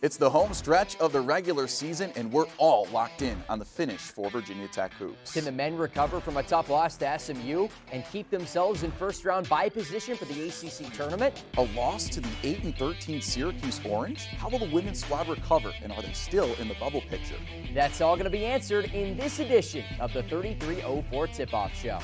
It's the home stretch of the regular season, and we're all locked in on the finish for Virginia Tech hoops. Can the men recover from a tough loss to SMU and keep themselves in first-round bye position for the ACC tournament? A loss to the 8-13 Syracuse Orange? How will the women's squad recover, and are they still in the bubble picture? That's all going to be answered in this edition of the 3304 Tip-Off Show.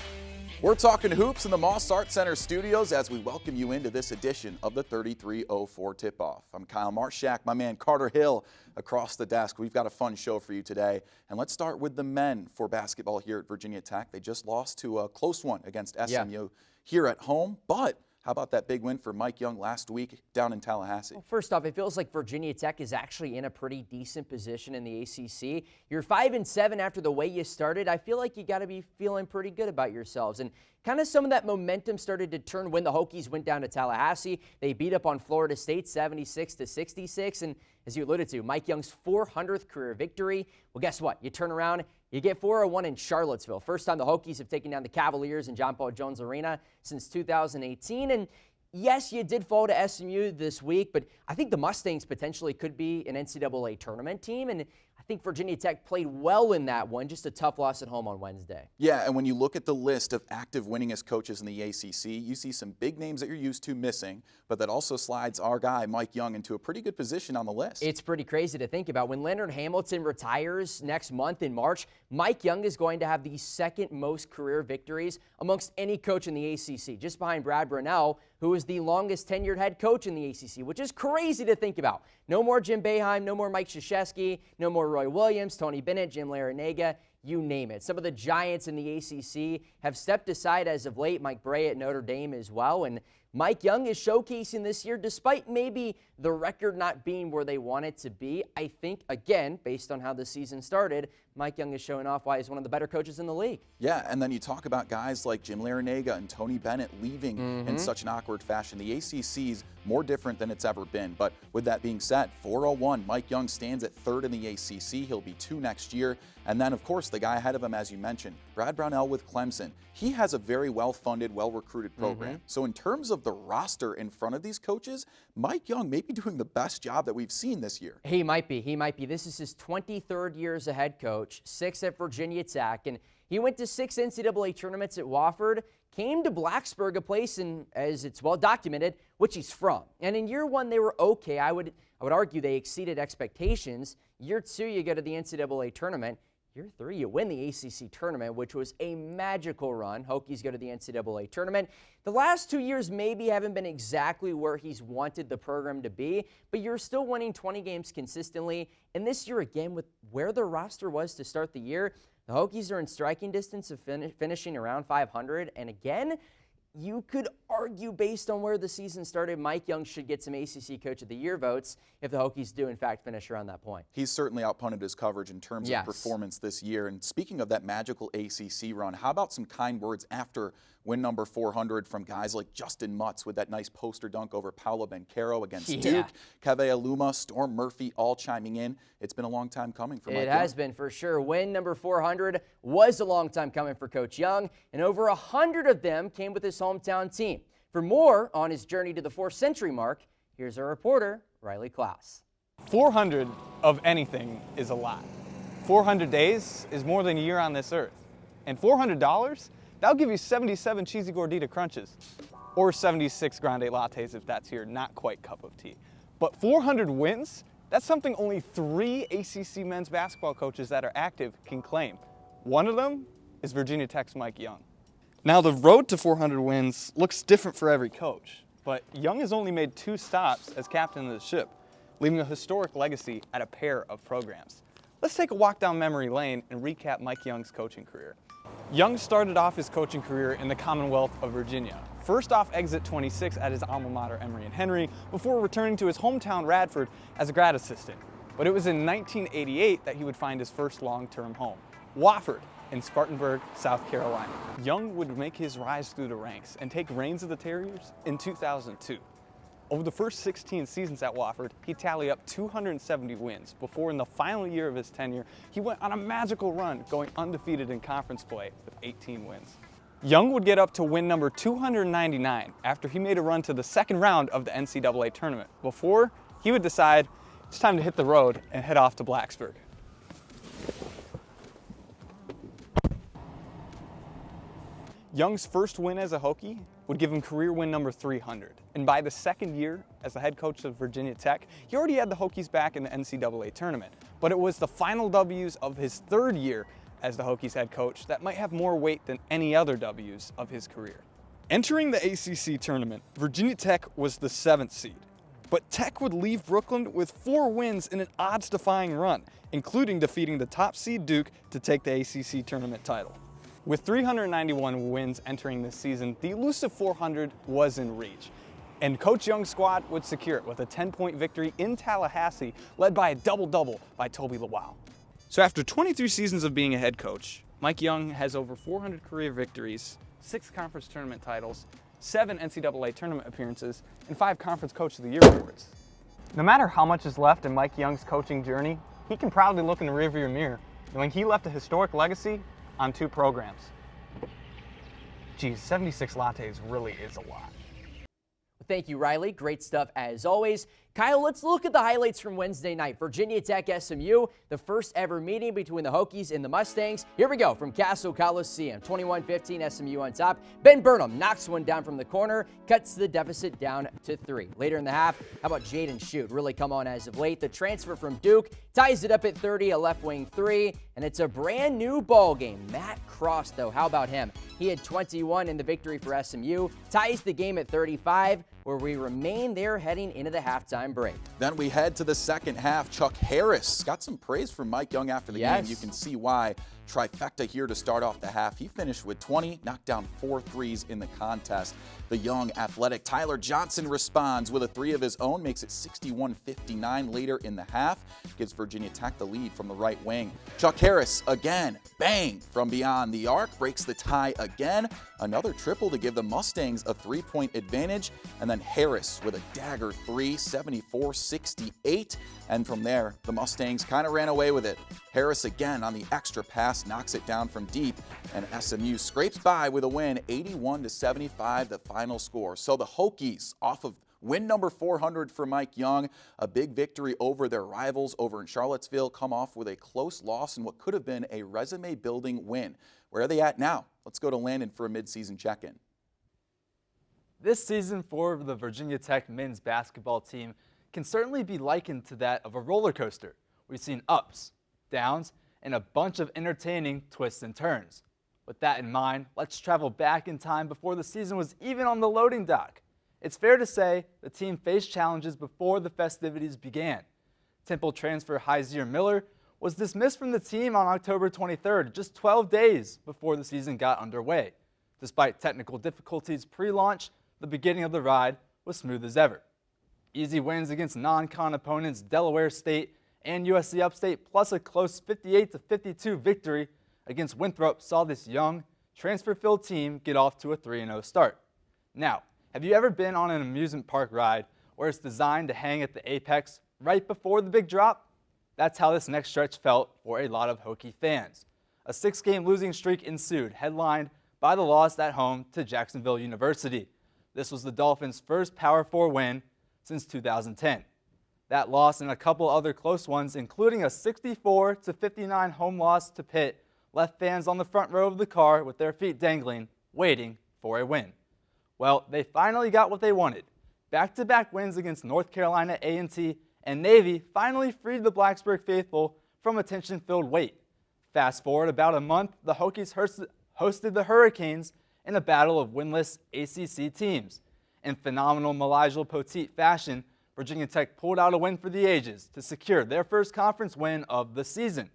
We're talking hoops in the Moss Art Center studios as we welcome you into this edition of the 3304 Tip-Off. I'm Kyle Marchak, my man Carter Hill across the desk. We've got a fun show for you today. And let's start with the men for basketball here at Virginia Tech. They just lost to a close one against SMU here at home, but how about that big win for Mike Young last week down in Tallahassee? Well, first off, it feels like Virginia Tech is actually in a pretty decent position in the ACC. You're 5-7 after the way you started. I feel like you got to be feeling pretty good about yourselves. And kind of some of that momentum started to turn when the Hokies went down to Tallahassee. They beat up on Florida State 76-66. And as you alluded to, Mike Young's 400th career victory. Well, guess what? You turn around, you get 401 in Charlottesville. First time the Hokies have taken down the Cavaliers in John Paul Jones Arena since 2018. And yes, you did fall to SMU this week, but I think the Mustangs potentially could be an NCAA tournament team. And I think Virginia Tech played well in that one, just a tough loss at home on Wednesday. Yeah, and when you look at the list of active winningest coaches in the ACC, you see some big names that you're used to missing, but that also slides our guy, Mike Young, into a pretty good position on the list. It's pretty crazy to think about. When Leonard Hamilton retires next month in March, Mike Young is going to have the second most career victories amongst any coach in the ACC, just behind Brad Brownell, who is the longest tenured head coach in the ACC, which is crazy to think about. No more Jim Boeheim, no more Mike Krzyzewski, no more Roy Williams, Tony Bennett, Jim Larrañaga, you name it. Some of the giants in the ACC have stepped aside as of late, Mike Bray at Notre Dame as well, and Mike Young is showcasing this year, despite maybe the record not being where they want it to be. I think, again, based on how the season started, Mike Young is showing off why he's one of the better coaches in the league. Yeah, and then you talk about guys like Jim Larrañaga and Tony Bennett leaving in such an awkward fashion. The ACC's more different than it's ever been. But with that being said, 401, Mike Young stands at third in the ACC. He'll be 2 next year. And then, of course, the guy ahead of him, as you mentioned, Brad Brownell with Clemson. He has a very well-funded, well-recruited program. So in terms of the roster in front of these coaches, Mike Young may be doing the best job that we've seen this year. He might be. He might be. This is his 23rd year as a head coach, 6 at Virginia Tech, and he went to 6 NCAA tournaments at Wofford, came to Blacksburg, a place, in, as it's well documented, which he's from. And in year 1, they were okay. I would argue they exceeded expectations. Year 2, you go to the NCAA tournament. Year 3, you win the ACC tournament, which was a magical run. Hokies go to the NCAA tournament. The last 2 years maybe haven't been exactly where he's wanted the program to be, but you're still winning 20 games consistently. And this year, again, with where the roster was to start the year, the Hokies are in striking distance of finishing around 500. And again, you could argue, based on where the season started, Mike Young should get some ACC Coach of the Year votes if the Hokies do, in fact, finish around that point. He's certainly outpunted his coverage in terms of performance this year. And speaking of that magical ACC run, how about some kind words after win number 400 from guys like Justin Mutz with that nice poster dunk over Paolo Banchero against Duke, Keve Aluma, Storm Murphy, all chiming in. It's been a long time coming for Mike Young. It has been, for sure. Win number 400 was a long time coming for Coach Young, and over 100 of them came with his hometown team. For more on his journey to the 4th century mark, here's our reporter, Riley Klaus. 400 of anything is a lot. 400 days is more than a year on this earth. And $400, that'll give you 77 cheesy gordita crunches, or 76 grande lattes if that's your not quite cup of tea. But 400 wins, that's something only 3 ACC men's basketball coaches that are active can claim. One of them is Virginia Tech's Mike Young. Now, the road to 400 wins looks different for every coach, but Young has only made 2 stops as captain of the ship, leaving a historic legacy at a pair of programs. Let's take a walk down memory lane and recap Mike Young's coaching career. Young started off his coaching career in the Commonwealth of Virginia. First off exit 26 at his alma mater, Emory and Henry, before returning to his hometown Radford as a grad assistant. But it was in 1988 that he would find his first long-term home, Wofford in Spartanburg, South Carolina. Young would make his rise through the ranks and take reins of the Terriers in 2002. Over the first 16 seasons at Wofford, he tallied up 270 wins before in the final year of his tenure, he went on a magical run, going undefeated in conference play with 18 wins. Young would get up to win number 299 after he made a run to the second round of the NCAA tournament, before he would decide It's time to hit the road and head off to Blacksburg. Young's first win as a Hokie would give him career win number 300. And by the second year as the head coach of Virginia Tech, he already had the Hokies back in the NCAA tournament. But it was the final W's of his third year as the Hokies head coach that might have more weight than any other W's of his career. Entering the ACC tournament, Virginia Tech was the 7th seed. But Tech would leave Brooklyn with 4 wins in an odds-defying run, including defeating the top seed Duke to take the ACC tournament title. With 391 wins entering this season, the elusive 400 was in reach. And Coach Young's squad would secure it with a 10-point victory in Tallahassee, led by a double-double by Toby Lawal. So after 23 seasons of being a head coach, Mike Young has over 400 career victories, 6 conference tournament titles, 7 NCAA tournament appearances, and 5 Conference Coach of the Year awards. No matter how much is left in Mike Young's coaching journey, he can proudly look in the rearview mirror, knowing he left a historic legacy on 2 programs. Geez, 76 lattes really is a lot. Thank you, Riley. Great stuff as always. Kyle, let's look at the highlights from Wednesday night. Virginia Tech SMU, the first ever meeting between the Hokies and the Mustangs. Here we go from Castle Coliseum. 21-15 SMU on top. Ben Burnham knocks one down from the corner, cuts the deficit down to 3. Later in the half, how about Jaden Schutt? Really come on as of late. The transfer from Duke ties it up at 30, a left wing 3, and it's a brand new ball game. Matt Cross, though, how about him? He had 21 in the victory for SMU, ties the game at 35, where we remain there heading into the halftime break. Then we head to the second half. Chuck Harris got some praise from Mike Young after the game. You can see why. Trifecta here to start off the half. He finished with 20, knocked down 4 threes in the contest. The young, athletic Tyler Johnson responds with a 3 of his own, makes it 61-59 later in the half, gives Virginia Tech the lead from the right wing. Chuck Harris again, bang, from beyond the arc, breaks the tie again. Another triple to give the Mustangs a 3-point advantage, and then Harris with a dagger 3, 74-68, and from there, the Mustangs kind of ran away with it. Harris again on the extra pass, knocks it down from deep, and SMU scrapes by with a win, 81-75, the final score. So the Hokies off of win number 400 for Mike Young, a big victory over their rivals over in Charlottesville, come off with a close loss in what could have been a resume-building win. Where are they at now? Let's go to Landon for a midseason check-in. This season for the Virginia Tech men's basketball team can certainly be likened to that of a roller coaster. We've seen ups, downs, and a bunch of entertaining twists and turns. With that in mind, let's travel back in time before the season was even on the loading dock. It's fair to say the team faced challenges before the festivities began. Temple transfer Hyzier Miller was dismissed from the team on October 23rd, just 12 days before the season got underway. Despite technical difficulties pre-launch, the beginning of the ride was smooth as ever. Easy wins against non-con opponents Delaware State and USC Upstate, plus a close 58-52 victory against Winthrop saw this young, transfer-filled team get off to a 3-0 start. Now, have you ever been on an amusement park ride where it's designed to hang at the apex right before the big drop? That's how this next stretch felt for a lot of Hokie fans. A 6-game losing streak ensued, headlined by the loss at home to Jacksonville University. This was the Dolphins' first Power 4 win since 2010. That loss and a couple other close ones, including a 64-59 home loss to Pitt, left fans on the front row of the car with their feet dangling, waiting for a win. Well, they finally got what they wanted. Back-to-back wins against North Carolina A&T and Navy finally freed the Blacksburg faithful from a tension-filled wait. Fast forward about a month, the Hokies hosted the Hurricanes in a battle of winless ACC teams. In phenomenal Malijal Poteet fashion, Virginia Tech pulled out a win for the ages to secure their first conference win of the season.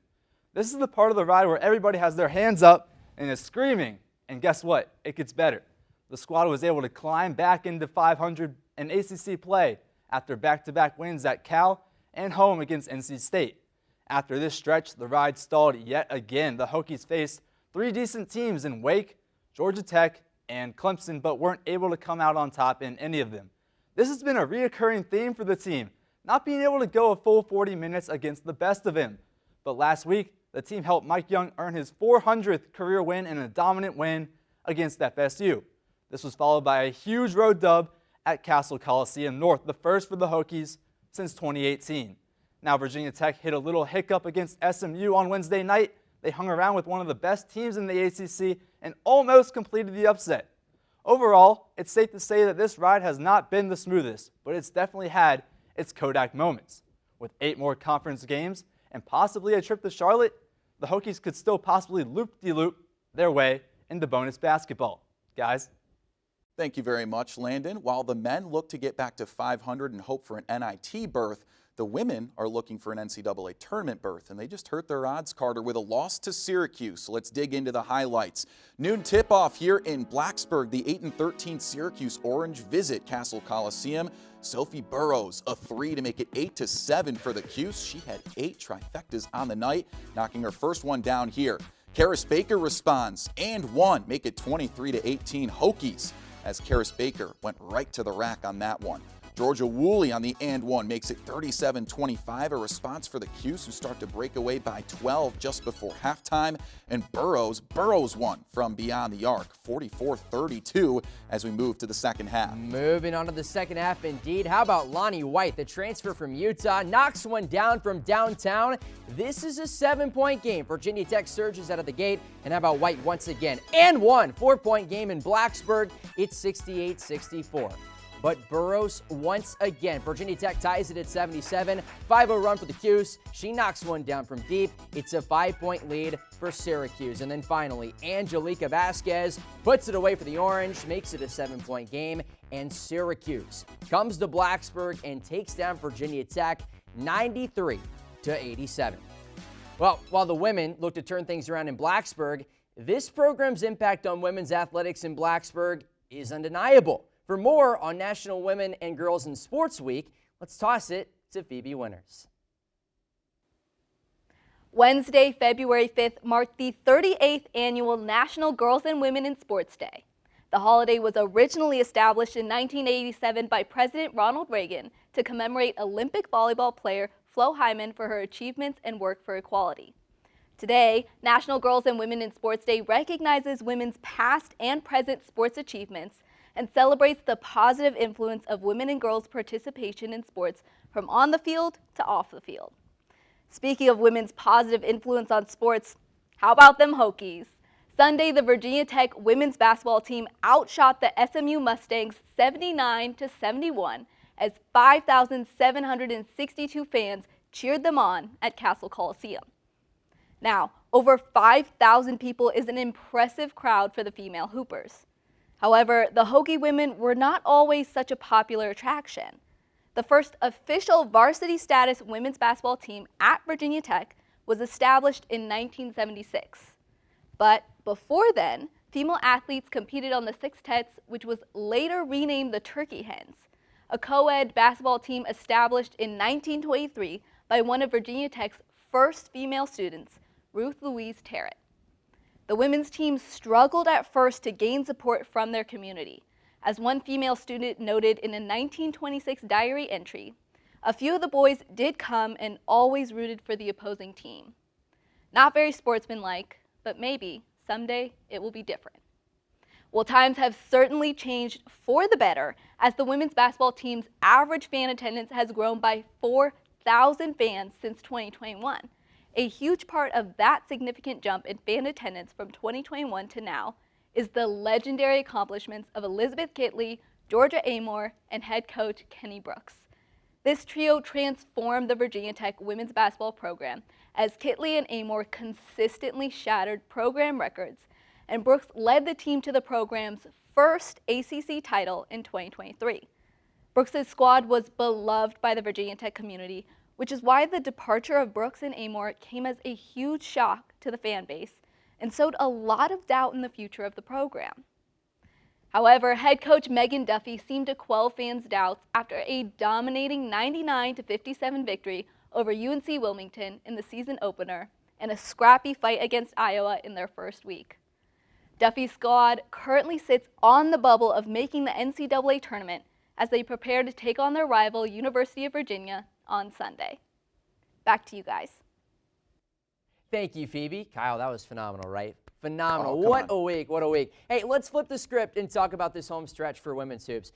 This is the part of the ride where everybody has their hands up and is screaming, and guess what? It gets better. The squad was able to climb back into 500 in ACC play after back-to-back wins at Cal and home against NC State. After this stretch, the ride stalled yet again. The Hokies faced 3 decent teams in Wake, Georgia Tech, and Clemson, but weren't able to come out on top in any of them. This has been a reoccurring theme for the team, not being able to go a full 40 minutes against the best of him. But last week, the team helped Mike Young earn his 400th career win in a dominant win against FSU. This was followed by a huge road dub at Castle Coliseum North, the first for the Hokies since 2018. Now, Virginia Tech hit a little hiccup against SMU on Wednesday night. They hung around with one of the best teams in the ACC and almost completed the upset. Overall, it's safe to say that this ride has not been the smoothest, but it's definitely had its Kodak moments. With 8 more conference games and possibly a trip to Charlotte, the Hokies could still possibly loop-de-loop their way into bonus basketball. Guys? Thank you very much, Landon. While the men look to get back to 500 and hope for an NIT berth, the women are looking for an NCAA tournament berth, and they just hurt their odds, Carter, with a loss to Syracuse. So let's dig into the highlights. Noon tip-off here in Blacksburg. The 8-13 Syracuse Orange visit Castle Coliseum. Sophie Burrows, a 3 to make it 8-7 for the Cuse. She had 8 trifectas on the night, knocking her first one down here. Karis Baker responds, and 1, make it 23-18 Hokies, as Karis Baker went right to the rack on that one. Georgia Woolley on the and 1 makes it 37-25, a response for the Cuse, who start to break away by 12 just before halftime. And Burrows won from beyond the arc, 44-32 as we move to the second half. Moving on to the second half, indeed. How about Lonnie White, the transfer from Utah, knocks one down from downtown. This is a 7-point game. Virginia Tech surges out of the gate. And how about White once again? And 1 4-point game in Blacksburg. It's 68-64. But Burrows once again. Virginia Tech ties it at 77. 5-0 run for the Cuse. She knocks one down from deep. It's a 5-point lead for Syracuse. And then finally, Angelica Vasquez puts it away for the Orange, makes it a 7-point game. And Syracuse comes to Blacksburg and takes down Virginia Tech 93-87. Well, while the women look to turn things around in Blacksburg, this program's impact on women's athletics in Blacksburg is undeniable. For more on National Women and Girls in Sports Week, let's toss it to Phoebe Winters. Wednesday, February 5th, marked the 38th annual National Girls and Women in Sports Day. The holiday was originally established in 1987 by President Ronald Reagan to commemorate Olympic volleyball player Flo Hyman for her achievements and work for equality. Today, National Girls and Women in Sports Day recognizes women's past and present sports achievements and celebrates the positive influence of women and girls' participation in sports from on the field to off the field. Speaking of women's positive influence on sports, how about them Hokies? Sunday, the Virginia Tech women's basketball team outshot the SMU Mustangs 79-71 as 5,762 fans cheered them on at Castle Coliseum. Now, over 5,000 people is an impressive crowd for the female Hoopers. However, the Hokie women were not always such a popular attraction. The first official varsity status women's basketball team at Virginia Tech was established in 1976. But before then, female athletes competed on the Sixtettes, which was later renamed the Turkey Hens, a co-ed basketball team established in 1923 by one of Virginia Tech's first female students, Ruth Louise Terrett. The women's team struggled at first to gain support from their community. As one female student noted in a 1926 diary entry, a few of the boys did come and always rooted for the opposing team. Not very sportsmanlike, but maybe someday it will be different. Well, times have certainly changed for the better as the women's basketball team's average fan attendance has grown by 4,000 fans since 2021. A huge part of that significant jump in fan attendance from 2021 to now is the legendary accomplishments of Elizabeth Kitley, Georgia Amor, and head coach Kenny Brooks. This trio transformed the Virginia Tech women's basketball program as Kitley and Amor consistently shattered program records, and Brooks led the team to the program's first ACC title in 2023. Brooks' squad was beloved by the Virginia Tech community, which is why the departure of Brooks and Amor came as a huge shock to the fan base and sowed a lot of doubt in the future of the program. However, head coach Megan Duffy seemed to quell fans' doubts after a dominating 99-57 victory over UNC Wilmington in the season opener and a scrappy fight against Iowa in their first week. Duffy's squad currently sits on the bubble of making the NCAA tournament as they prepare to take on their rival University of Virginia on Sunday. Back to you guys. Thank you, Phoebe. Kyle, that was phenomenal, right? Phenomenal. Oh, what a week. What a week. Hey, let's flip the script and talk about this home stretch for women's hoops.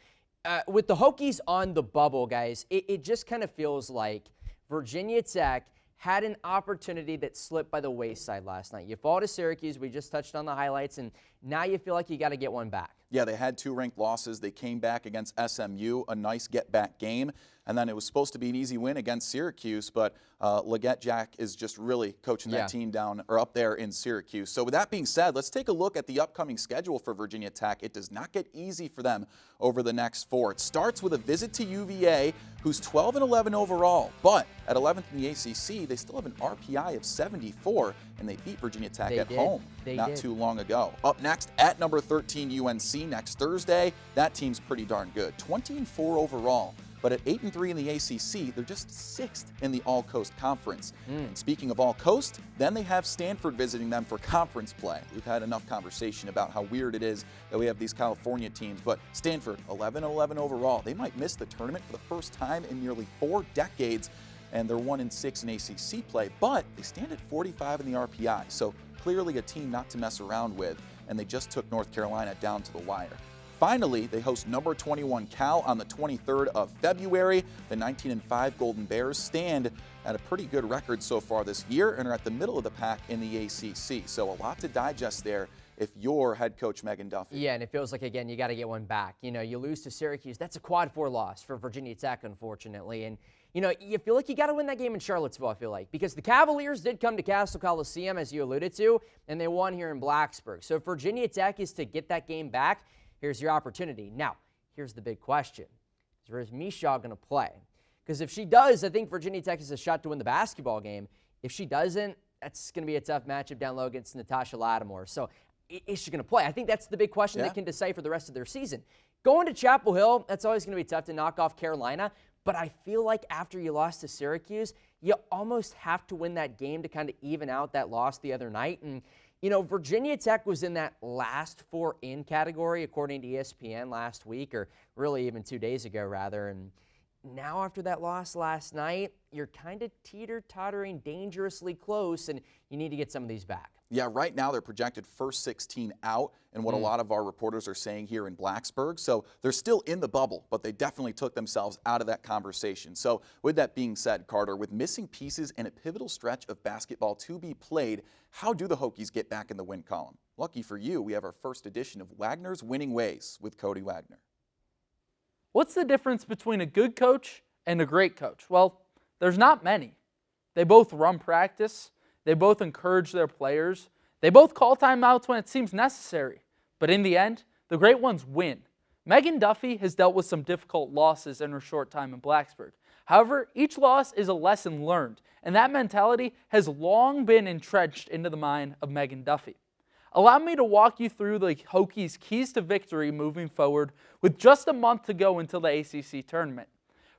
With the Hokies on the bubble, guys, it just kind of feels like Virginia Tech had an opportunity that slipped by the wayside last night. You fall to Syracuse. We just touched on the highlights, and now you feel like you got to get one back. Yeah, they had 2 ranked losses. They came back against SMU, a nice get-back game. And then it was supposed to be an easy win against Syracuse, but Leggett Jack is just really coaching that team down or up there in Syracuse. So with that being said, let's take a look at the upcoming schedule for Virginia Tech. It does not get easy for them over the next 4. It starts with a visit to UVA, who's 12-11 overall, but at 11th in the ACC, they still have an RPI of 74, and they beat Virginia Tech at home not too long ago. Up next, at number 13 UNC next Thursday. That team's pretty darn good, 20-4 overall. But at 8-3 in the ACC, they're just 6th in the All-Coast Conference. And speaking of All-Coast, then they have Stanford visiting them for conference play. We've had enough conversation about how weird it is that we have these California teams, but Stanford, 11-11 overall. They might miss the tournament for the first time in nearly 4 decades, and they're 1-6 in ACC play, but they stand at 45 in the RPI, so clearly a team not to mess around with, and they just took North Carolina down to the wire. Finally, they host number 21 Cal on the 23rd of February. The 19-5 Golden Bears stand at a pretty good record so far this year and are at the middle of the pack in the ACC. So a lot to digest there if you're head coach Megan Duffy. Yeah, and it feels like, again, you got to get one back. You know, you lose to Syracuse. That's a quad 4 loss for Virginia Tech, unfortunately. And, you know, you feel like you got to win that game in Charlottesville, I feel like, because the Cavaliers did come to Castle Coliseum, as you alluded to, and they won here in Blacksburg. So if Virginia Tech is to get that game back, here's your opportunity. Now, here's the big question. Where's Misha going to play? Because if she does, I think Virginia Tech has a shot to win the basketball game. If she doesn't, that's going to be a tough matchup down low against Natasha Lattimore. So is she going to play? I think that's the big question they can decipher the rest of their season. Going to Chapel Hill, that's always going to be tough to knock off Carolina. But I feel like after you lost to Syracuse, you almost have to win that game to kind of even out that loss the other night. And you know, Virginia Tech was in that last 4 in category, according to ESPN last week, or really even 2 days ago, rather. And now after that loss last night, you're kind of teeter-tottering dangerously close, and you need to get some of these back. Yeah, right now they're projected first 16 out, and what a lot of our reporters are saying here in Blacksburg. So they're still in the bubble, but they definitely took themselves out of that conversation. So with that being said, Carter, with missing pieces and a pivotal stretch of basketball to be played, how do the Hokies get back in the win column? Lucky for you, we have our first edition of Wagner's Winning Ways with Cody Wagner. What's the difference between a good coach and a great coach? Well, there's not many. They both run practice. They both encourage their players. They both call timeouts when it seems necessary. But in the end, the great ones win. Megan Duffy has dealt with some difficult losses in her short time in Blacksburg. However, each loss is a lesson learned, and that mentality has long been entrenched into the mind of Megan Duffy. Allow me to walk you through the Hokies' keys to victory moving forward with just a month to go until the ACC tournament.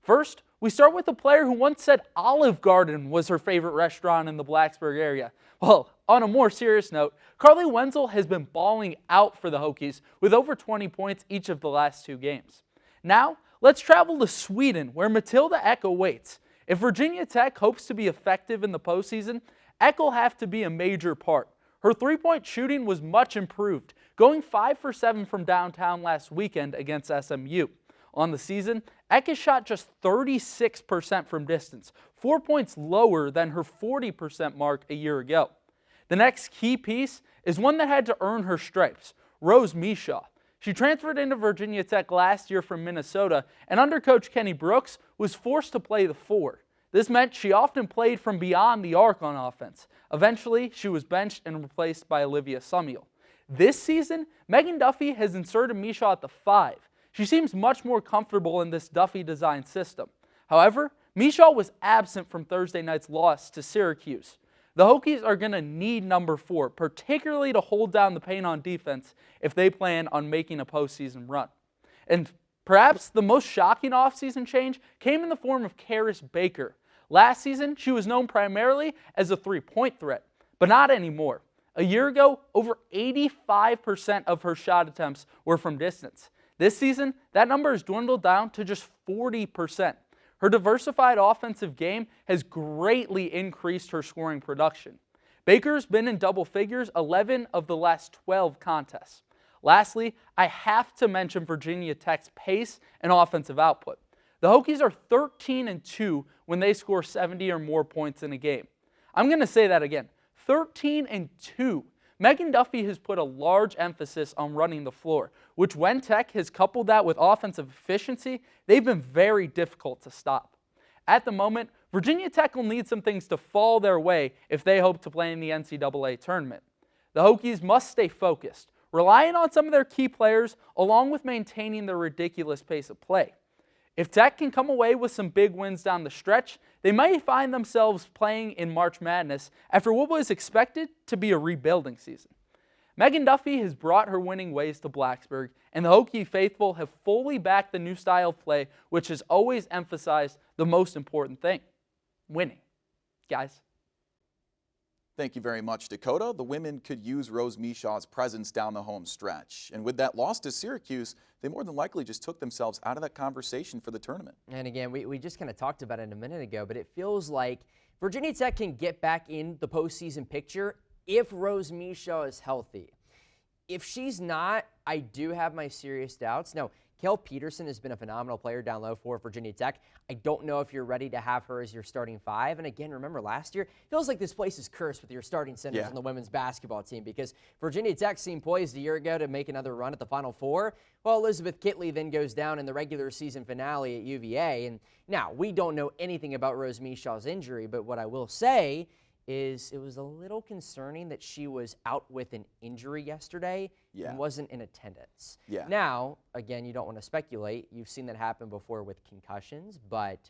First, we start with a player who once said Olive Garden was her favorite restaurant in the Blacksburg area. Well, on a more serious note, Carly Wenzel has been balling out for the Hokies with over 20 points each of the last 2 games. Now, let's travel to Sweden, where Matilda Ek awaits. If Virginia Tech hopes to be effective in the postseason, Ek will have to be a major part. Her three-point shooting was much improved, going 5 for 7 from downtown last weekend against SMU. On the season, Ek has shot just 36% from distance, 4 points lower than her 40% mark a year ago. The next key piece is one that had to earn her stripes, Rose Misha. She transferred into Virginia Tech last year from Minnesota, and under coach Kenny Brooks was forced to play the 4. This meant she often played from beyond the arc on offense. Eventually, she was benched and replaced by Olivia Summiel. This season, Megan Duffy has inserted Misha at the 5. She seems much more comfortable in this Duffy-designed system. However, Misha was absent from Thursday night's loss to Syracuse. The Hokies are going to need number 4, particularly to hold down the paint on defense if they plan on making a postseason run. And perhaps the most shocking offseason change came in the form of Karis Baker. Last season, she was known primarily as a three-point threat, but not anymore. A year ago, over 85% of her shot attempts were from distance. This season, that number has dwindled down to just 40%. Her diversified offensive game has greatly increased her scoring production. Baker's been in double figures 11 of the last 12 contests. Lastly, I have to mention Virginia Tech's pace and offensive output. The Hokies are 13-2 when they score 70 or more points in a game. I'm going to say that again. 13-2. Megan Duffy has put a large emphasis on running the floor, which when Tech has coupled that with offensive efficiency, they've been very difficult to stop. At the moment, Virginia Tech will need some things to fall their way if they hope to play in the NCAA tournament. The Hokies must stay focused, relying on some of their key players along with maintaining their ridiculous pace of play. If Tech can come away with some big wins down the stretch, they might find themselves playing in March Madness after what was expected to be a rebuilding season. Megan Duffy has brought her winning ways to Blacksburg, and the Hokie faithful have fully backed the new style of play, which has always emphasized the most important thing: winning. Guys. Thank you very much, Dakota. The women could use Rose Mishaw's presence down the home stretch. And with that loss to Syracuse, they more than likely just took themselves out of that conversation for the tournament. And again, we just kind of talked about it a minute ago, but it feels like Virginia Tech can get back in the postseason picture if Rose Mishaw is healthy. If she's not, I do have my serious doubts. Now, Kel Peterson has been a phenomenal player down low for Virginia Tech. I don't know if you're ready to have her as your starting five. And again, remember last year, it feels like this place is cursed with your starting centers on the women's basketball team, because Virginia Tech seemed poised a year ago to make another run at the Final Four. Well, Elizabeth Kitley then goes down in the regular season finale at UVA. And now, we don't know anything about Rose Mishaw's injury, but what I will say is it was a little concerning that she was out with an injury yesterday and wasn't in attendance. Now, again, you don't want to speculate. You've seen that happen before with concussions, but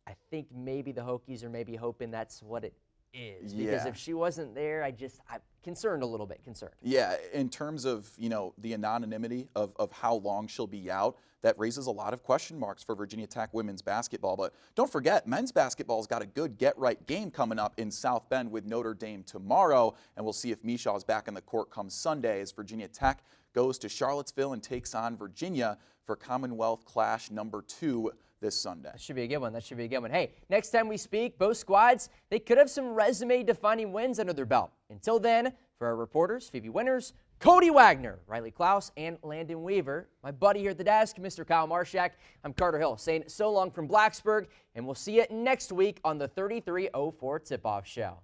I think maybe the Hokies are maybe hoping that's what it is. Because if she wasn't there, I'm concerned a little bit, concerned. Yeah, in terms of, the anonymity of how long she'll be out, that raises a lot of question marks for Virginia Tech women's basketball. But don't forget, men's basketball's got a good get-right game coming up in South Bend with Notre Dame tomorrow, and we'll see if Mishaw's back in the court come Sunday as Virginia Tech goes to Charlottesville and takes on Virginia for Commonwealth Clash number 2 this Sunday. That should be a good one. That should be a good one. Hey, next time we speak, both squads, they could have some resume-defining wins under their belt. Until then, for our reporters, Phoebe Winters, Cody Wagner, Riley Klaus, and Landon Weaver, my buddy here at the desk, Mr. Kyle Marchak, I'm Carter Hill saying so long from Blacksburg, and we'll see you next week on the 3304 Tip-Off Show.